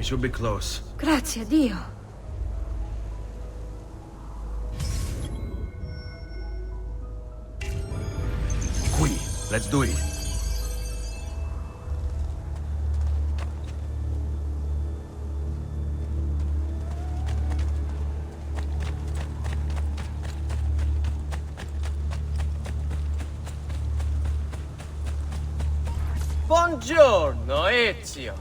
We should be close. Grazie a Dio. Qui, let's do it. Buongiorno, Ezio.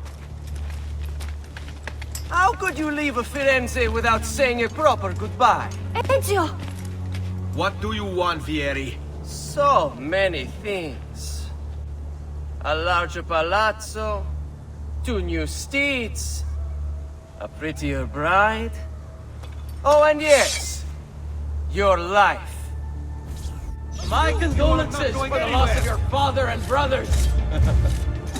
How could you leave Firenze without saying a proper goodbye? Ezio! What do you want, Vieri? So many things. A larger palazzo, 2 new steeds, a prettier bride. Oh, and yes, your life. My condolences for the loss of your father and brothers.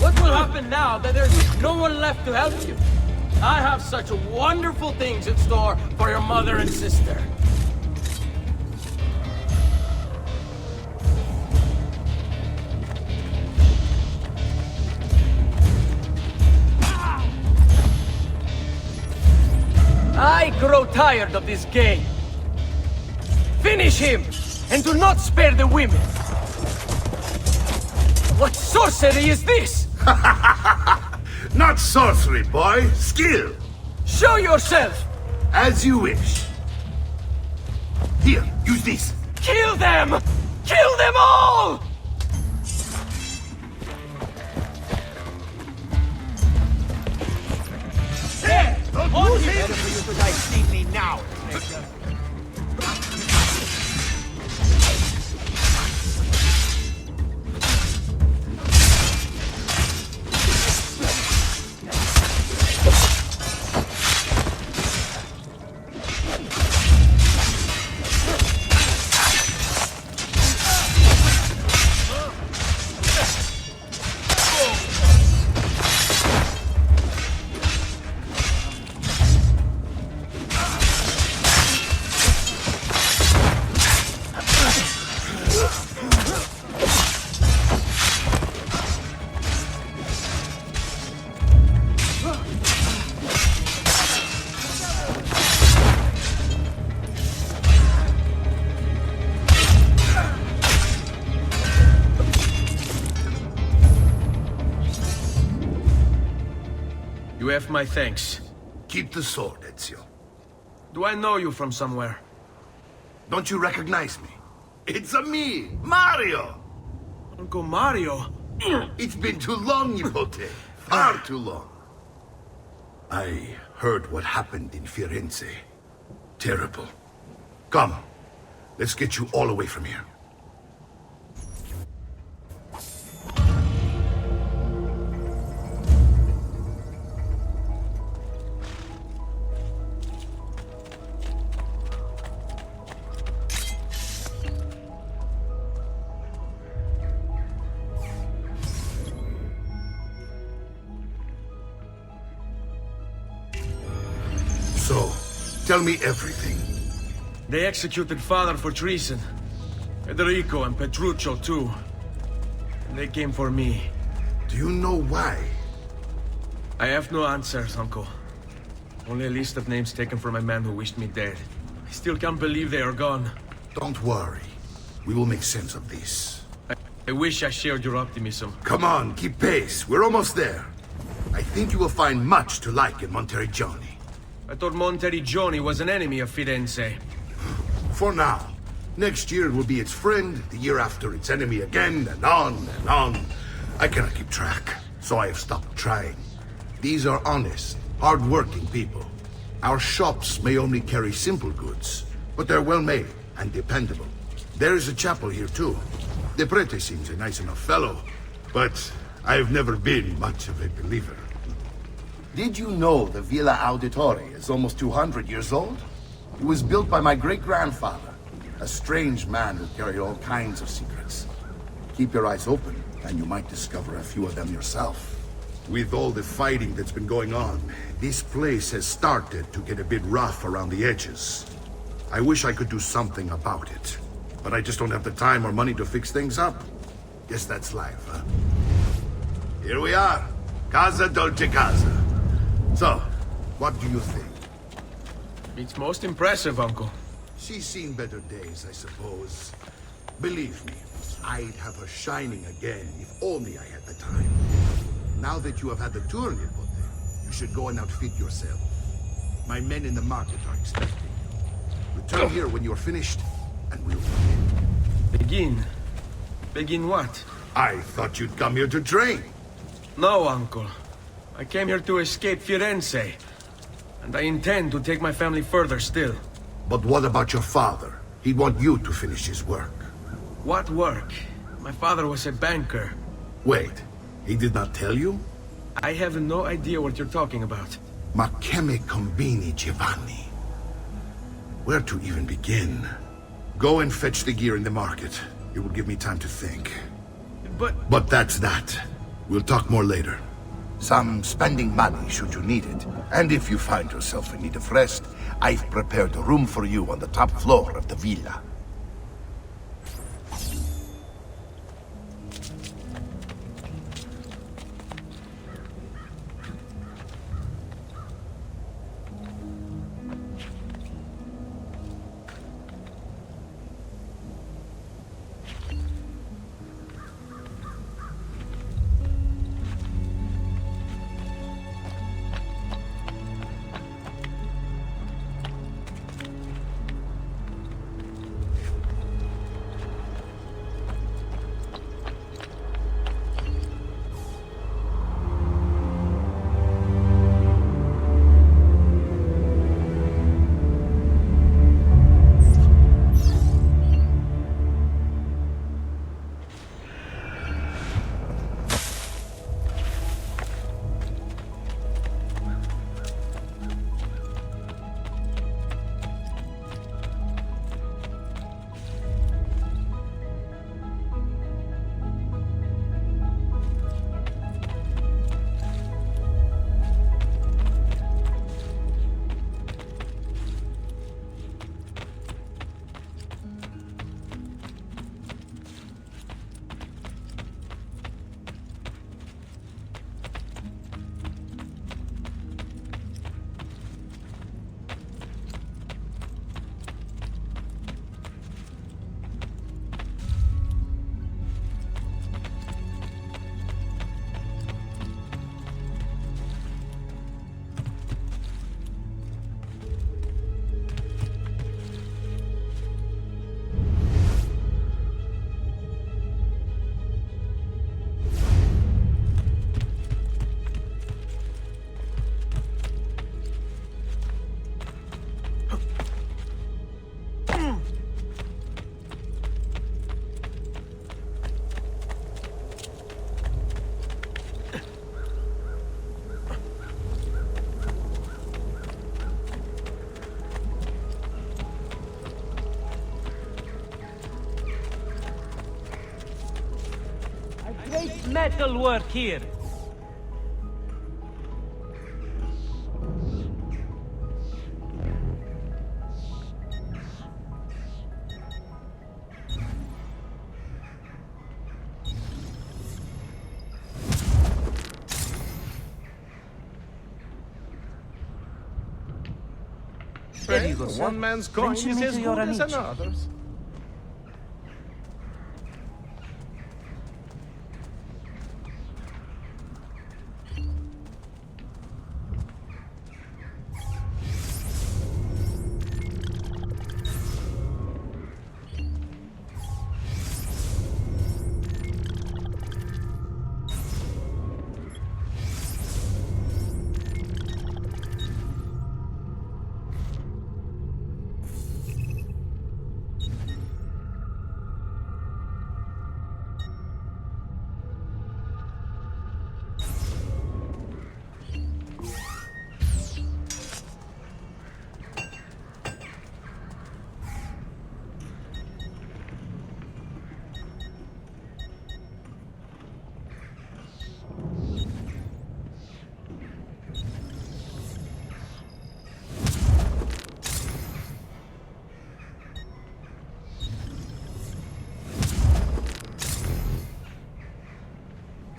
What will happen now that there's no one left to help you? I have such wonderful things in store for your mother and sister. I grow tired of this game. Finish him, and do not spare the women. What sorcery is this? Not sorcery, boy. Skill. Show yourself! As you wish. Here, use this. Kill them! Kill them all! Hey! Don't lose him! Better for you to die cleanly now. You have my thanks. Keep the sword, Ezio. Do I know you from somewhere? Don't you recognize me? It's a me, Mario! Uncle Mario? It's been too long, Nipote. Far too long. I heard what happened in Firenze. Terrible. Come, let's get you all away from here. So, tell me everything. They executed father for treason. Federico and Petruccio too. And they came for me. Do you know why? I have no answers, Uncle. Only a list of names taken from a man who wished me dead. I still can't believe they are gone. Don't worry. We will make sense of this. I wish I shared your optimism. Come on, keep pace. We're almost there. I think you will find much to like in Monteriggioni. I thought Monteriggioni was an enemy of Firenze. For now. Next year it will be its friend, the year after its enemy again, and on and on. I cannot keep track, so I have stopped trying. These are honest, hard-working people. Our shops may only carry simple goods, but they're well-made and dependable. There is a chapel here too. The prete seems a nice enough fellow, but I've never been much of a believer. Did you know the Villa Auditore is almost 200 years old? It was built by my great-grandfather, a strange man who carried all kinds of secrets. Keep your eyes open, and you might discover a few of them yourself. With all the fighting that's been going on, this place has started to get a bit rough around the edges. I wish I could do something about it, but I just don't have the time or money to fix things up. Guess that's life, huh? Here we are. Casa Dolce Casa. So, What do you think? It's most impressive, Uncle. She's seen better days, I suppose. Believe me, I'd have her shining again if only I had the time. Now that you have had the tour you put there, you should go and outfit yourself. My men in the market are expecting you. Return here when you're finished, and we'll begin. Begin? Begin what? I thought you'd come here to train. No, Uncle. I came here to escape Firenze. And I intend to take my family further still. But what about your father? He'd want you to finish his work. What work? My father was a banker. Wait, he did not tell you? I have no idea what you're talking about. Ma che me combini, Giovanni? Where to even begin? Go and fetch the gear in the market. It will give me time to think. But that's that. We'll talk more later. Some spending money should you need it. And if you find yourself in need of rest, I've prepared a room for you on the top floor of the villa. Metal work here. There you go, sir. One man's coin Mention is me as to your good as amici. another's.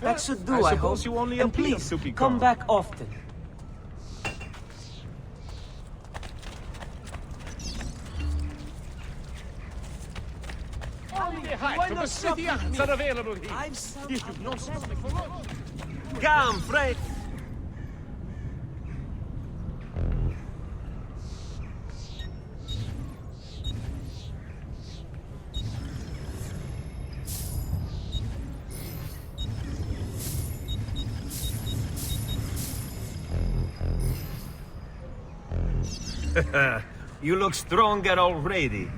That should do, I I suppose hope. you only And appeal please, to Picard. come back often. The heights of the city are available here. If you've not something for us. Come, Fred. You look stronger already.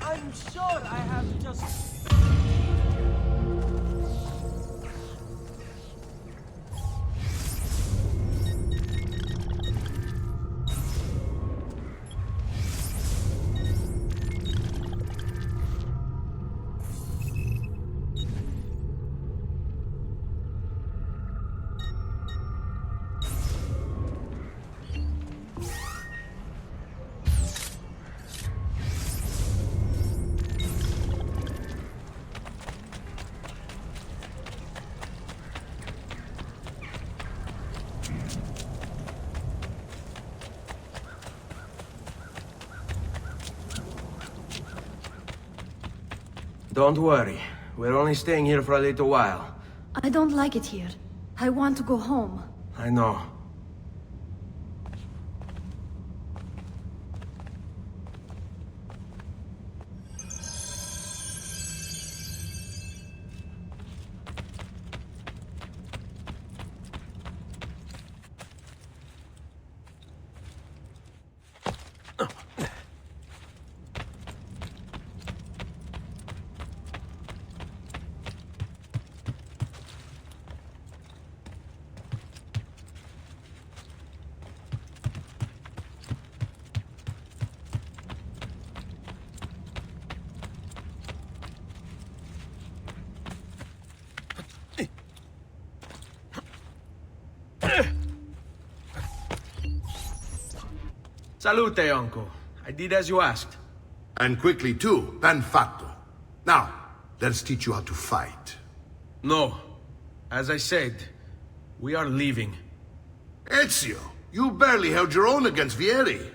I'm sure I have just... Don't worry. We're only staying here for a little while. I don't like it here. I want to go home. I know. Salute, uncle. I did as you asked. And quickly too, ben fatto. Now, let's teach you how to fight. No. As I said, we are leaving. Ezio, you barely held your own against Vieri.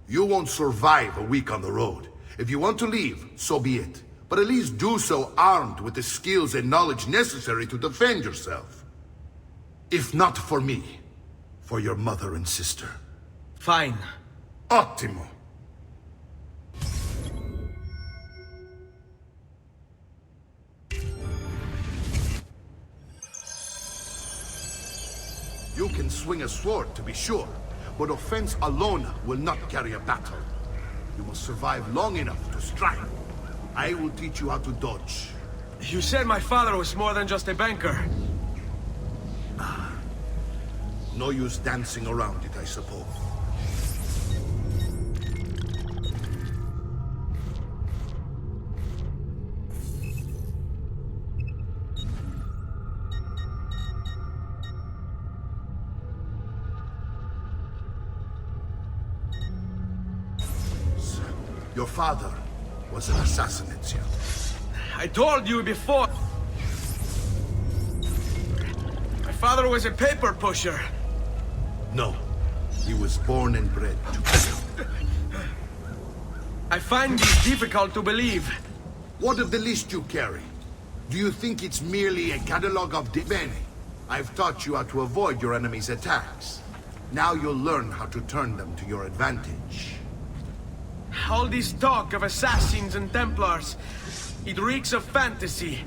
You won't survive a week on the road. If you want to leave, so be it. But at least do so armed with the skills and knowledge necessary to defend yourself. If not for me, for your mother and sister. Fine. Ottimo. You can swing a sword, to be sure, but offense alone will not carry a battle. You must survive long enough to strike. I will teach you how to dodge. You said my father was more than just a banker. No use dancing around it, I suppose. Your father was an assassin, Ezio. I told you before. My father was a paper pusher. No, he was born and bred to kill. I find this difficult to believe. What of the list you carry? Do you think it's merely a catalog of bene? I've taught you how to avoid your enemy's attacks. Now you'll learn how to turn them to your advantage. All this talk of assassins and Templars, it reeks of fantasy.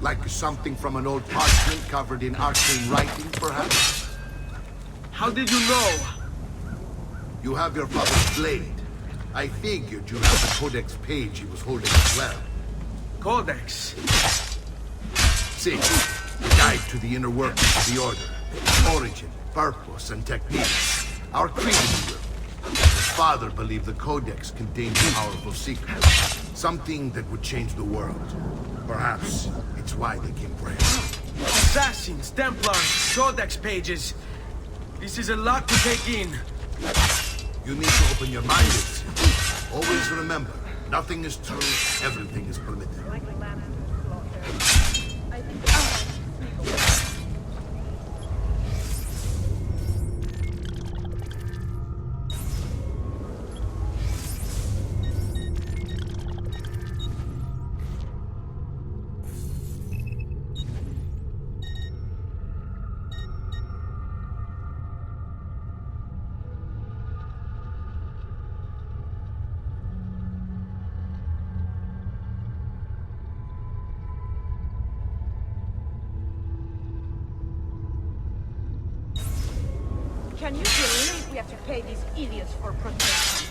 Like something from an old parchment covered in arcane writing, perhaps? How did you know? You have your father's blade. I figured you have the Codex page he was holding as well. Codex? See, the guide to the inner workings of the Order. Origin, purpose, and techniques. Our creed, if you will. His father believed the Codex contained a powerful secret. Something that would change the world. Perhaps it's why they came for him. Assassins, Templars, Codex pages. This is a lot to take in. You need to open your mind. Always remember, nothing is true, everything is permitted. Can you believe we have to pay these idiots for protection?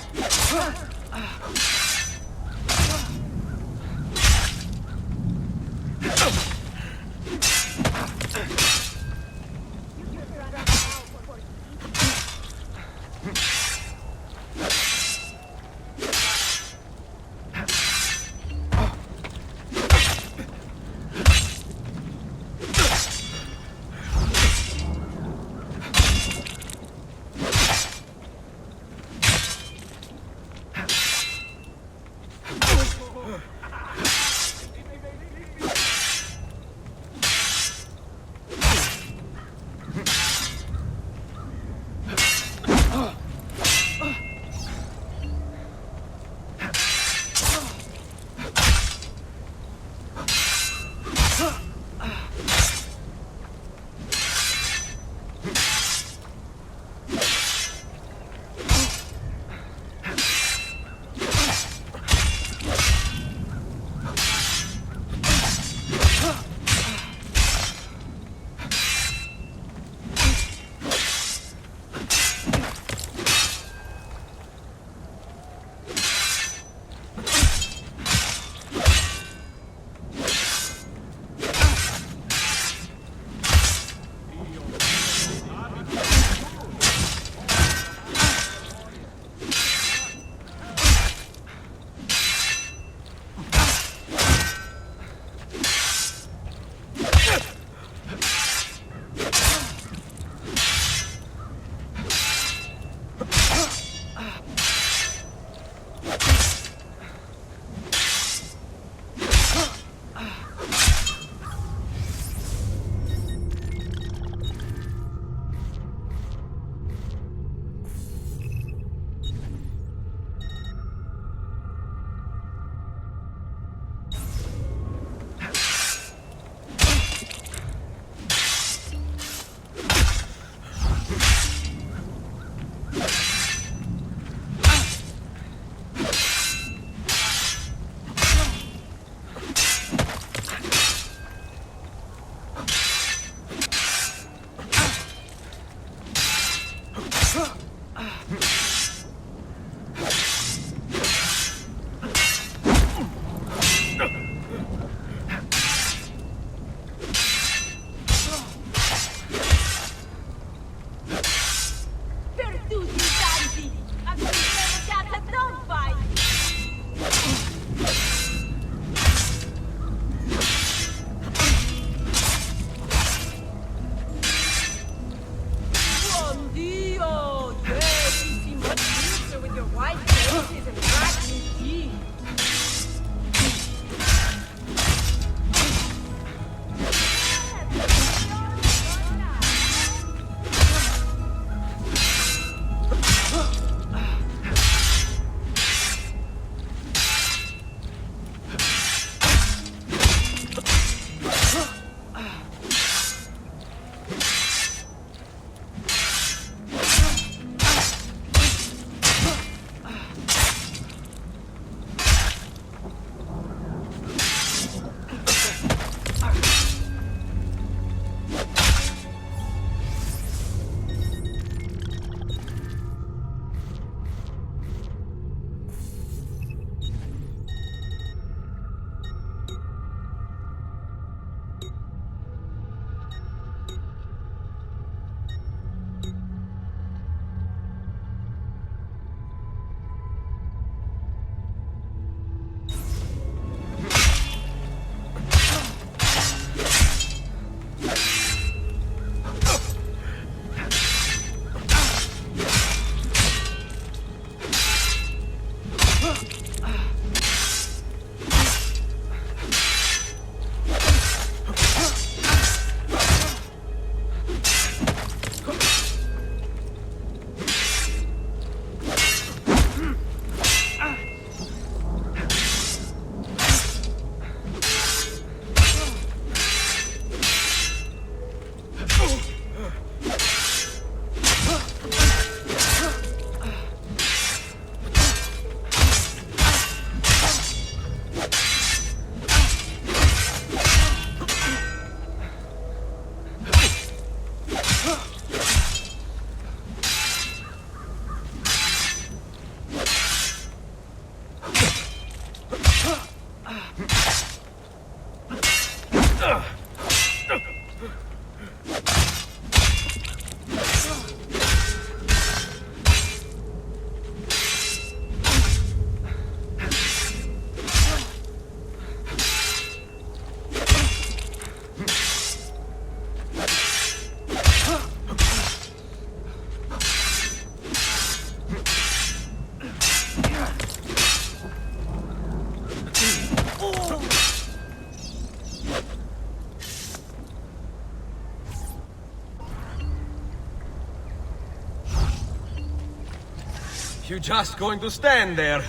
You just going to stand there?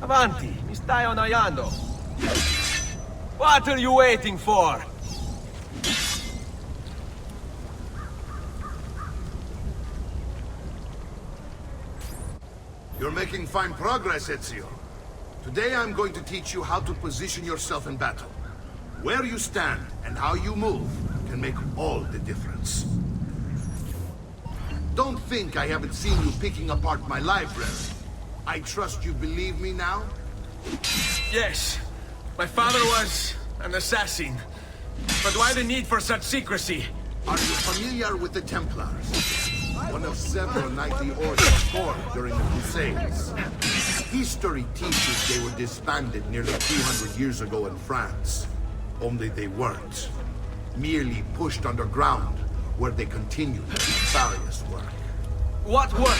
Avanti, mi stai annoiando. What are you waiting for? You're making fine progress, Ezio. Today I'm going to teach you how to position yourself in battle. Where you stand and how you move can make all the difference. Don't think I haven't seen you picking apart my library. I trust you believe me now? Yes. My father was an assassin. But why the need for such secrecy? Are you familiar with the Templars? One of several knightly orders formed during the Crusades. History teaches they were disbanded nearly 200 years ago in France. Only they weren't. Merely pushed underground, where they continued their nefarious work. What work?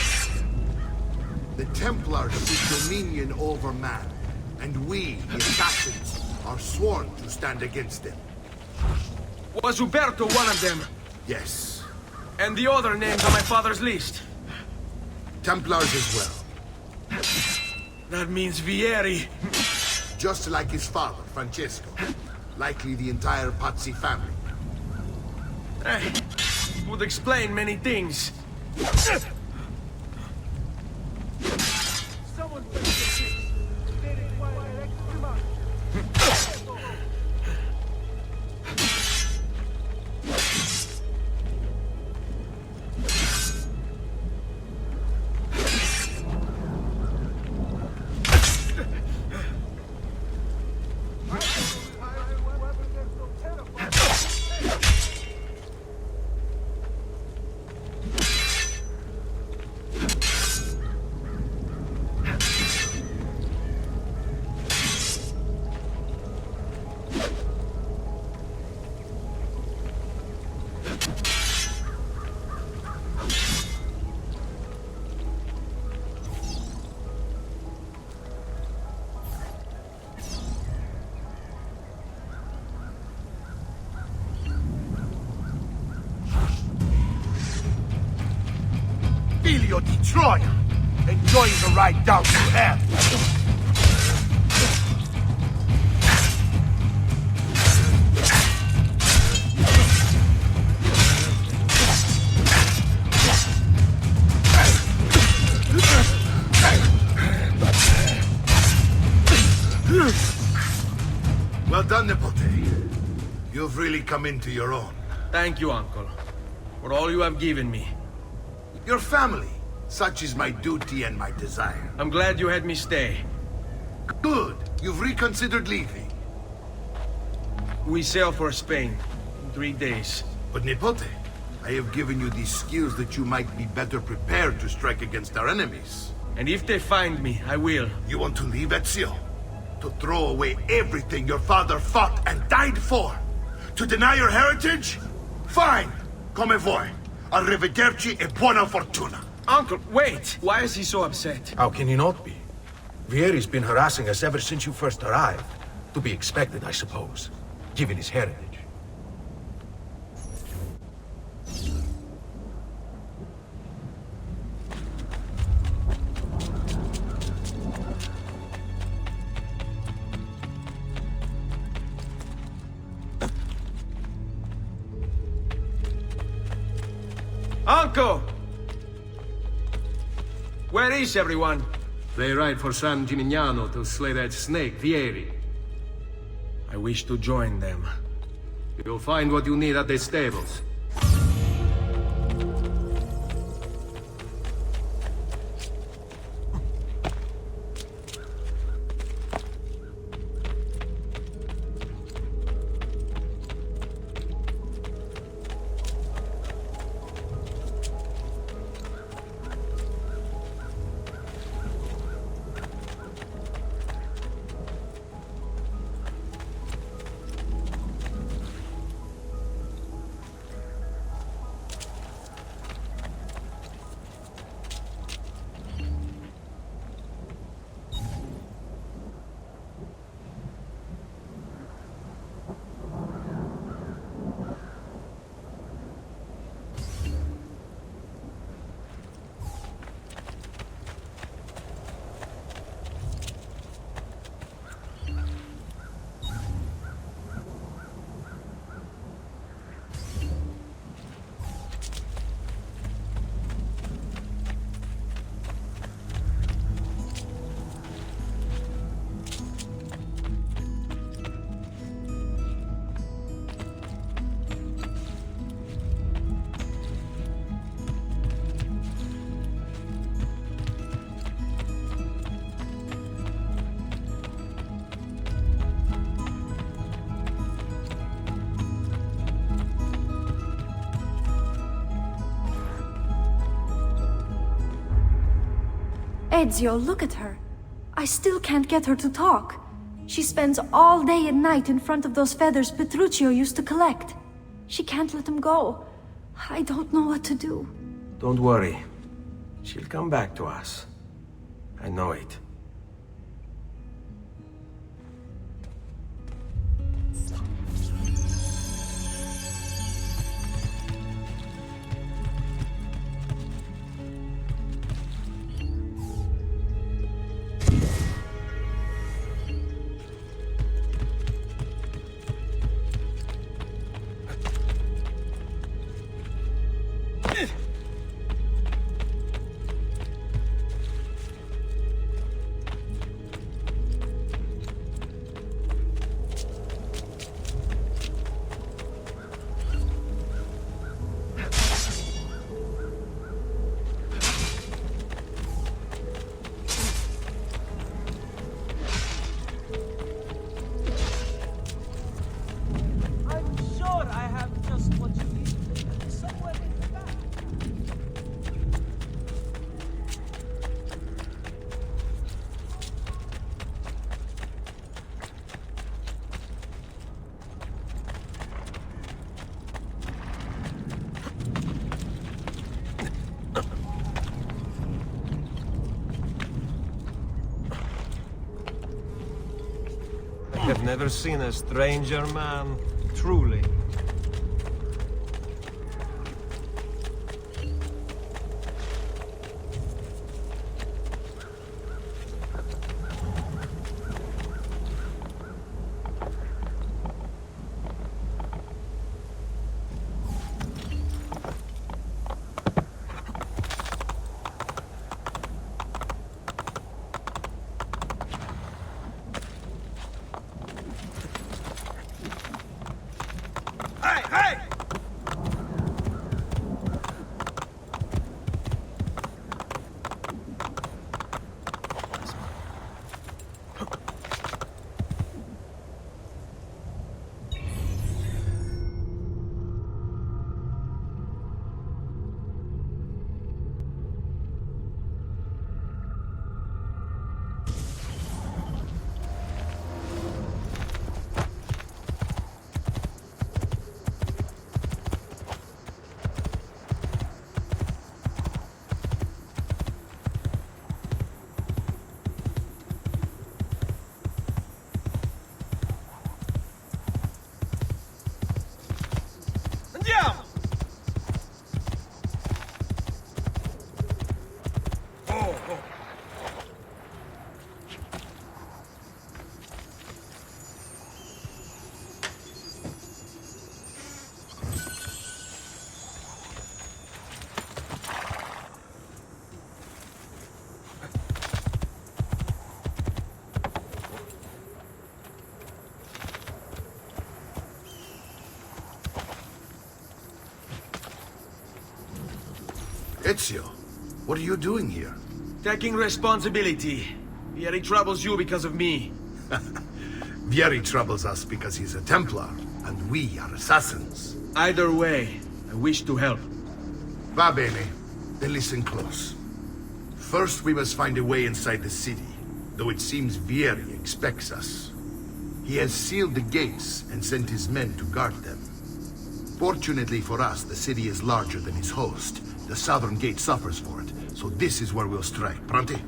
The Templars seek dominion over man, and we, the assassins, are sworn to stand against them. Was Uberto one of them? Yes. And the other names on my father's list? Templars as well. That means Vieri. Just like his father, Francesco. Likely the entire Pazzi family. Would explain many things. Someone better get this. They require extra money. Filio di Troia! Enjoying the ride down to hell! Well done, Nipote. You've really come into your own. Thank you, Uncle, for all you have given me. Your family. Such is my duty and my desire. I'm glad you had me stay. Good. You've reconsidered leaving. We sail for Spain in 3 days. But Nipote, I have given you these skills that you might be better prepared to strike against our enemies. And if they find me, I will. You want to leave, Ezio? To throw away everything your father fought and died for? To deny your heritage? Fine. Come vuoi. Arrivederci e buona fortuna. Uncle, wait! Why is he so upset? How can he not be? Vieri's been harassing us ever since you first arrived. To be expected, I suppose, given his heritage. Uncle! Where is everyone? They ride for San Gimignano to slay that snake, Vieri. I wish to join them. You'll find what you need at the stables. Ezio, look at her. I still can't get her to talk. She spends all day and night in front of those feathers Petruchio used to collect. She can't let them go. I don't know what to do. Don't worry. She'll come back to us. I know it. I've never seen a stranger man, truly. Ezio, what are you doing here? Taking responsibility. Vieri troubles you because of me. Vieri troubles us because he's a Templar, and we are assassins. Either way, I wish to help. Va bene. Then listen close. First, we must find a way inside the city, though it seems Vieri expects us. He has sealed the gates and sent his men to guard them. Fortunately for us, the city is larger than its host. The southern gate suffers for it, so this is where we'll strike. Pronti?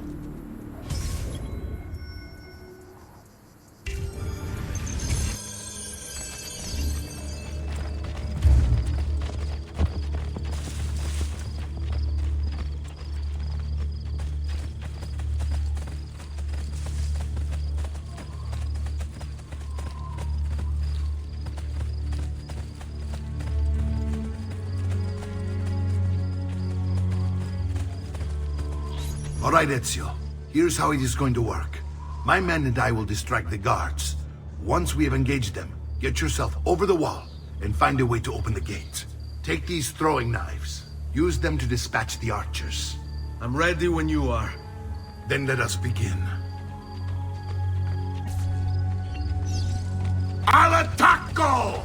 All right, Ezio. Here's how it is going to work. My men and I will distract the guards. Once we have engaged them, get yourself over the wall and find a way to open the gate. Take these throwing knives. Use them to dispatch the archers. I'm ready when you are. Then let us begin. Al attacco!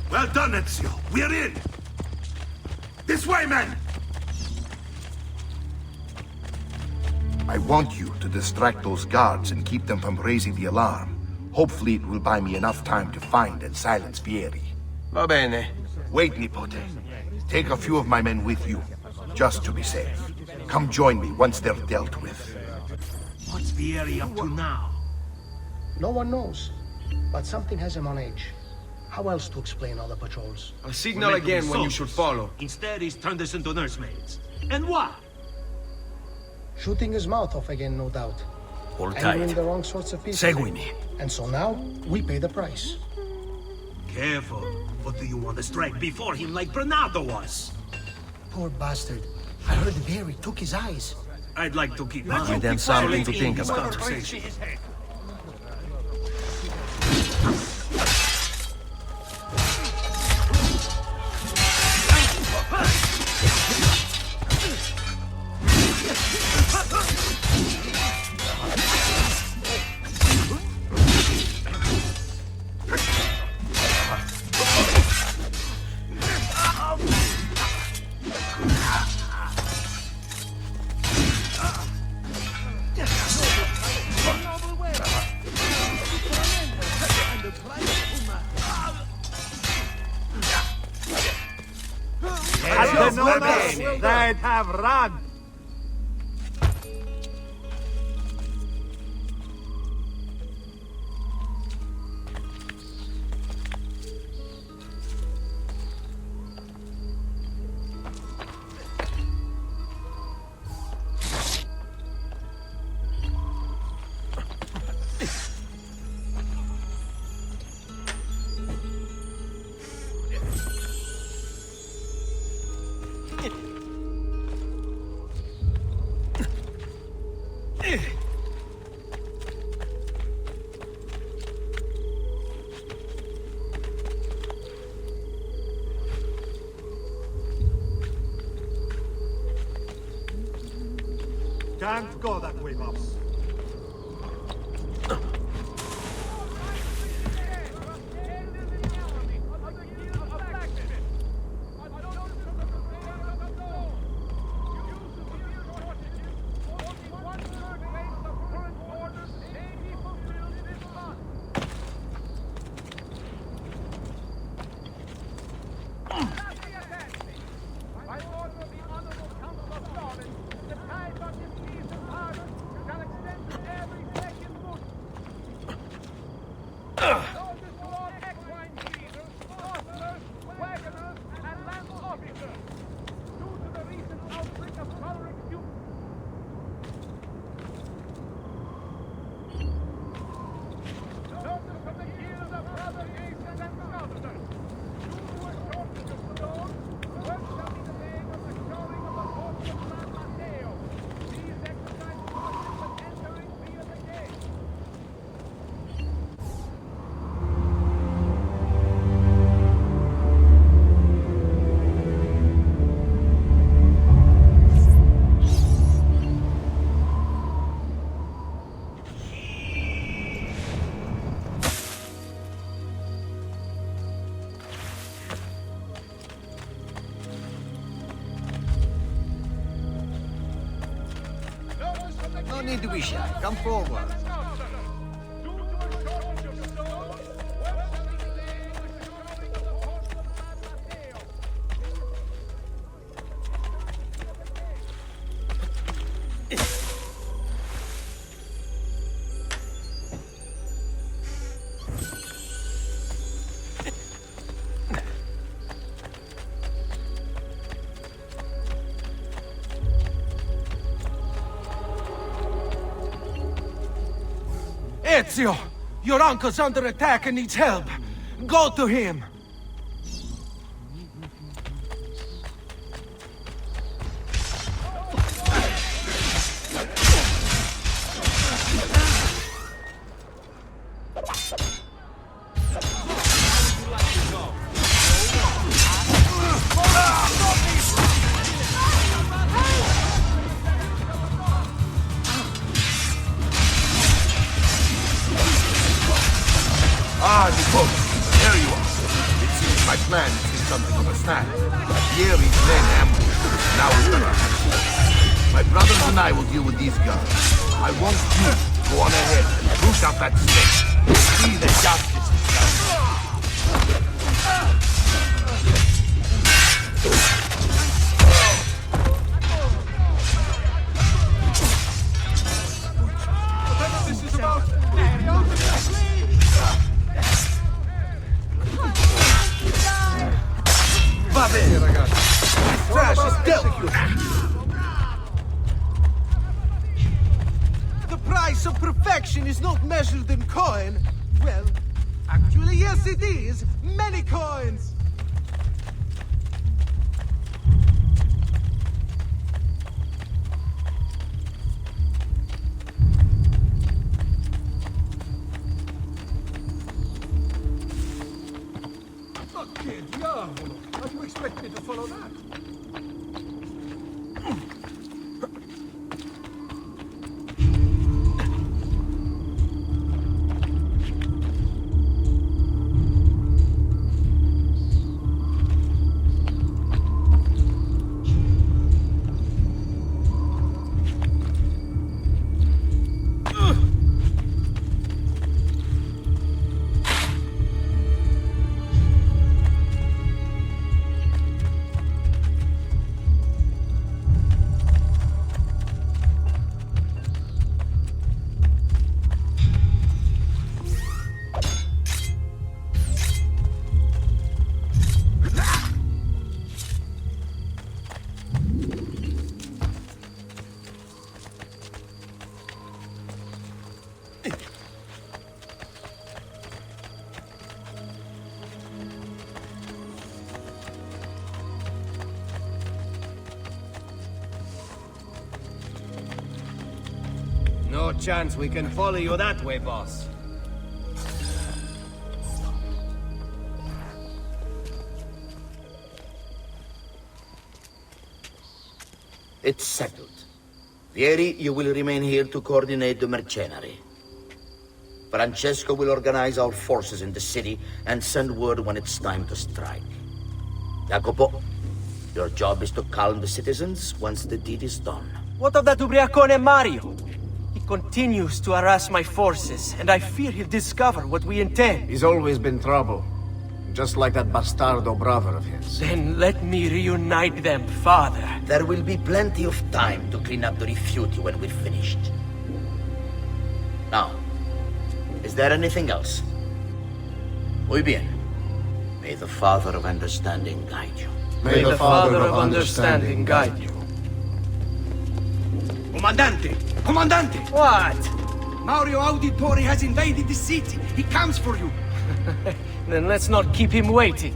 Well done, Ezio. We're in. This way, men! I want you to distract those guards and keep them from raising the alarm. Hopefully it will buy me enough time to find and silence Vieri. Va bene. Wait, Nipote. Take a few of my men with you, just to be safe. Come join me once they're dealt with. What's Vieri up to now? No one knows, but something has him on edge. How else to explain all the patrols? I'll signal again when you should follow. Instead, he's turned us into nursemaids. And why? Shooting his mouth off again, no doubt. Hold Angering tight. the wrong sorts of people. Seguimi. And so now, we pay the price. Careful. What do you want to strike before him like Bernardo was? Poor bastard. I heard Vieri took his eyes. I'd like to keep mine. And then something to think this about. conversation. They'd have run. Can't go that way, boss. No need to be shy. Come forward. Ezio! Your uncle's under attack and needs help. Go to him! Ah, Niccolo, there you are. It seems my plan has been something of a snap. Vieri's men ambushed us, now we're gonna have it. My brothers and I will deal with these guys. I want you to go on ahead and push out that snake. See that justice is done. Whatever this is about, Va bene, ragazzi. This trash is dealt with. the price of perfection is not measured in coin. Well, actually, yes it is. Many coins. Che diavolo! How do you expect me to follow that? No chance we can follow you that way, boss. It's settled. Vieri, you will remain here to coordinate the mercenary. Francesco will organize our forces in the city and send word when it's time to strike. Jacopo, your job is to calm the citizens once the deed is done. What of that ubriacone Mario? He continues to harass my forces, and I fear he'll discover what we intend. He's always been trouble. Just like that bastardo brother of his. Then let me reunite them, father. There will be plenty of time to clean up the refuti when we're finished. Now, is there anything else? Muy bien. May the Father of Understanding guide you. May the Father of Understanding guide you. Comandante! Comandante! What? Mario Auditore has invaded the city. He comes for you. Then let's not keep him waiting.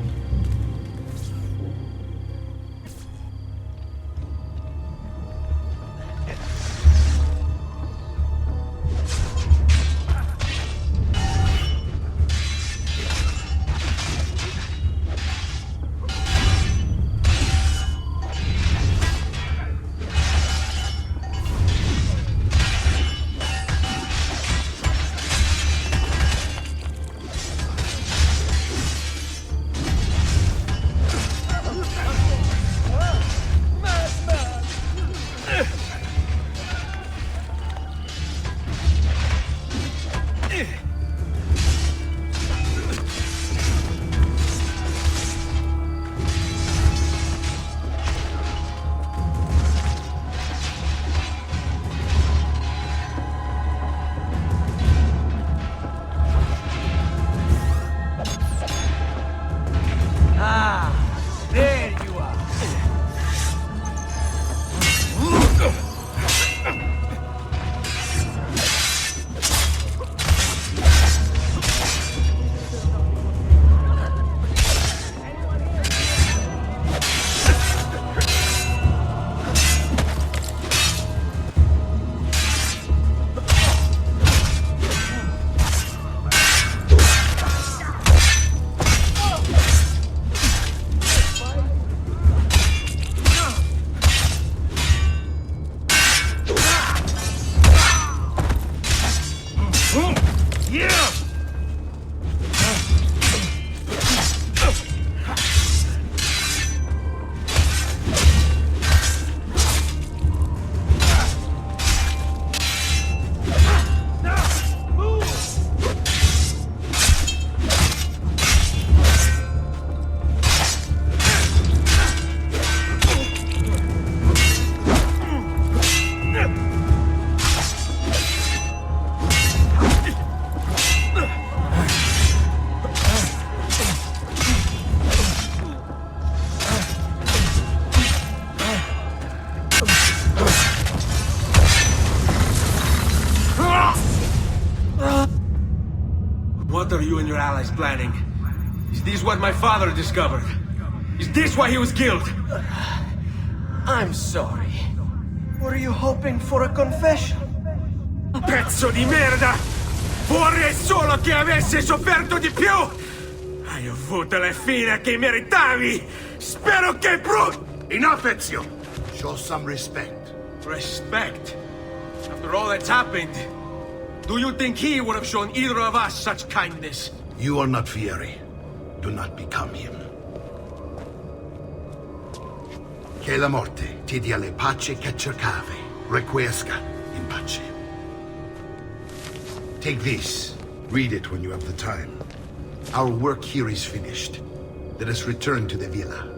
What are you and your allies planning? Is this what my father discovered? Is this why he was killed? I'm sorry. Were you hoping for a confession? Pezzo di merda! Vorrei solo che avessi sofferto di più! Hai avuto la fine che meritavi! Spero che Enough, Ezio! Show some respect. Respect? After all that's happened, do you think he would have shown either of us such kindness? You are not Fieri. Do not become him. Che la morte ti dia le pace che cercavi. Requiesca in pace. Take this. Read it when you have the time. Our work here is finished. Let us return to the villa.